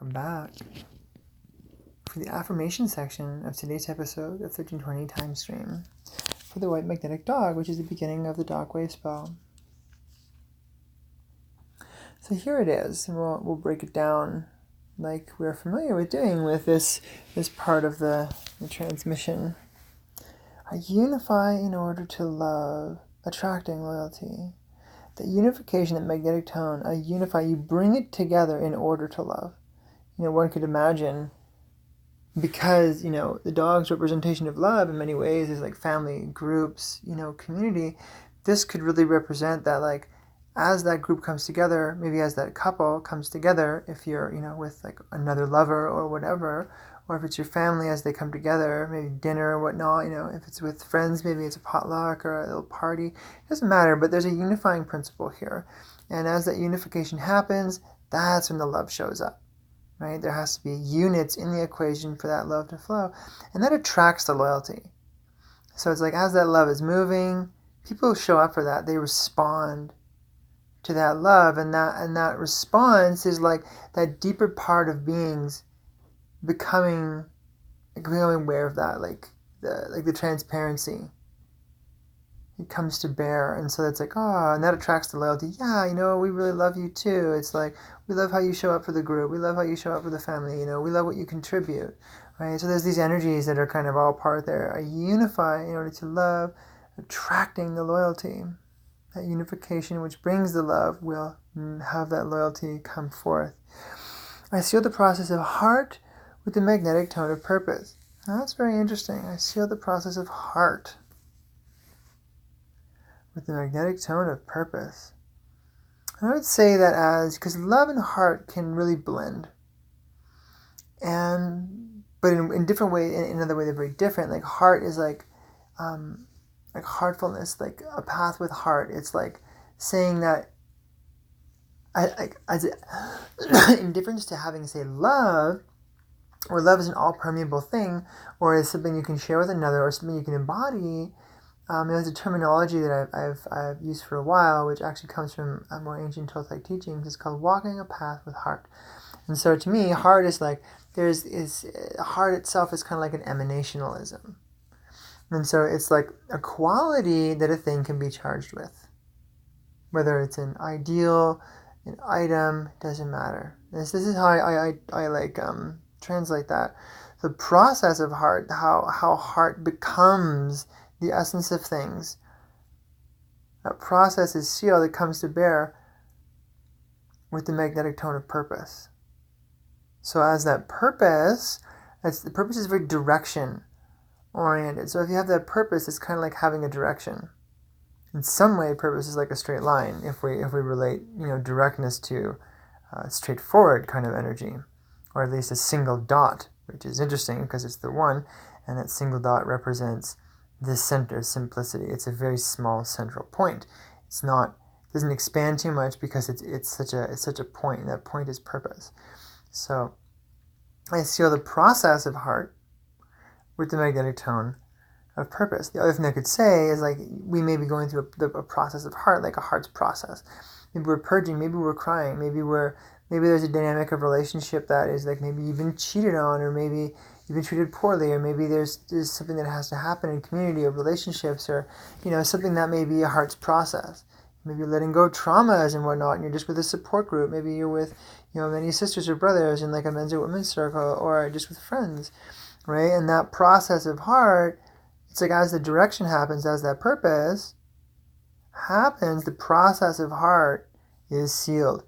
welcome back for the affirmation section of today's episode of 1320 Time Stream for the White Magnetic Dog, which is the beginning of the Dog Wave spell. So here it is, and we'll break it down like we're familiar with doing with this part of the transmission. I unify in order to love, attracting loyalty. The unification, that magnetic tone, I unify, you bring it together in order to love. One could imagine, because, the dog's representation of love in many ways is like family, groups, community. This could really represent that, like, as that group comes together, maybe as that couple comes together, if you're, with like another lover or whatever, or if it's your family as they come together, maybe dinner or whatnot, if it's with friends, maybe it's a potluck or a little party, it doesn't matter, but there's a unifying principle here. And as that unification happens, that's when the love shows up, right? There has to be units in the equation for that love to flow, and that attracts the loyalty. So it's like, as that love is moving, people show up for that, they respond to that love, and that response is like that deeper part of beings becoming aware of that, like the transparency. It comes to bear, and so that's like, and that attracts the loyalty. Yeah, we really love you too. It's like, we love how you show up for the group. We love how you show up for the family. We love what you contribute, right? So there's these energies that are kind of all part there. I unify in order to love, attracting the loyalty. That unification which brings the love will have that loyalty come forth. I seal the process of heart with the magnetic tone of purpose. Now, that's very interesting. I seal the process of heart with the magnetic tone of purpose. And I would say that because love and heart can really blend. But in different ways, in another way, they're very different. Like, heart is like heartfulness, like a path with heart. It's like saying that, in difference to having, say, love, or love is an all-permeable thing, or is something you can share with another, or something you can embody. There's a terminology that I've used for a while, which actually comes from more ancient Toltec teachings. It's called walking a path with heart. And so to me, heart is like, heart itself is kind of like an emanationalism. And so it's like a quality that a thing can be charged with. Whether it's an ideal, an item, doesn't matter. This is how I like translate that. The process of heart, how heart becomes the essence of things. That process is sealed, it comes to bear with the magnetic tone of purpose. So as that purpose, the purpose is very direction oriented. So if you have that purpose, it's kind of like having a direction. In some way, purpose is like a straight line. If we relate, directness to straightforward kind of energy, or at least a single dot, which is interesting because it's the one, and that single dot represents the center, simplicity. It's a very small central point. Doesn't expand too much because it's such a point, and that point is purpose. So I seal the process of heart with the magnetic tone of purpose. The other thing I could say is, like, we may be going through a process of heart, like a heart's process. Maybe we're purging, maybe we're crying, maybe there's a dynamic of relationship that is like, maybe you've been cheated on, or maybe you've been treated poorly, or maybe there's something that has to happen in community or relationships, or something that may be a heart's process. Maybe you're letting go of traumas and whatnot, and you're just with a support group. Maybe you're with many sisters or brothers in like a men's or women's circle, or just with friends. Right? And that process of heart, it's like, as the direction happens, as that purpose happens, the process of heart is sealed.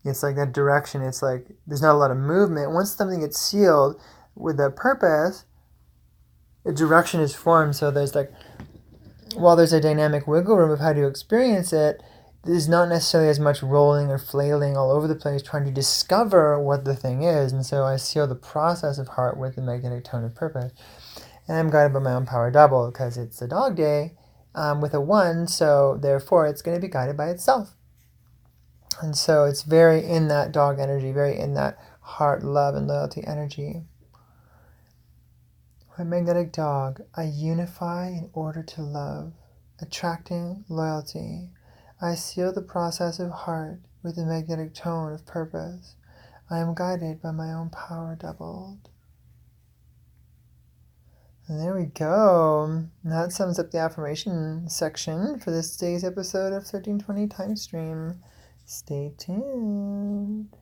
It's like that direction. It's like there's not a lot of movement. Once something gets sealed with that purpose, a direction is formed. So there's like, while there's a dynamic wiggle room of how to experience it, there's not necessarily as much rolling or flailing all over the place trying to discover what the thing is. And so I seal the process of heart with the magnetic tone of purpose. And I'm guided by my own power double, because it's a dog day with a 1, so therefore it's going to be guided by itself. And so it's very in that dog energy, very in that heart, love, and loyalty energy. My magnetic dog, I unify in order to love, attracting loyalty. I seal the process of heart with the magnetic tone of purpose. I am guided by my own power doubled. And there we go. That sums up the affirmation section for this day's episode of 1320 Time Stream. Stay tuned.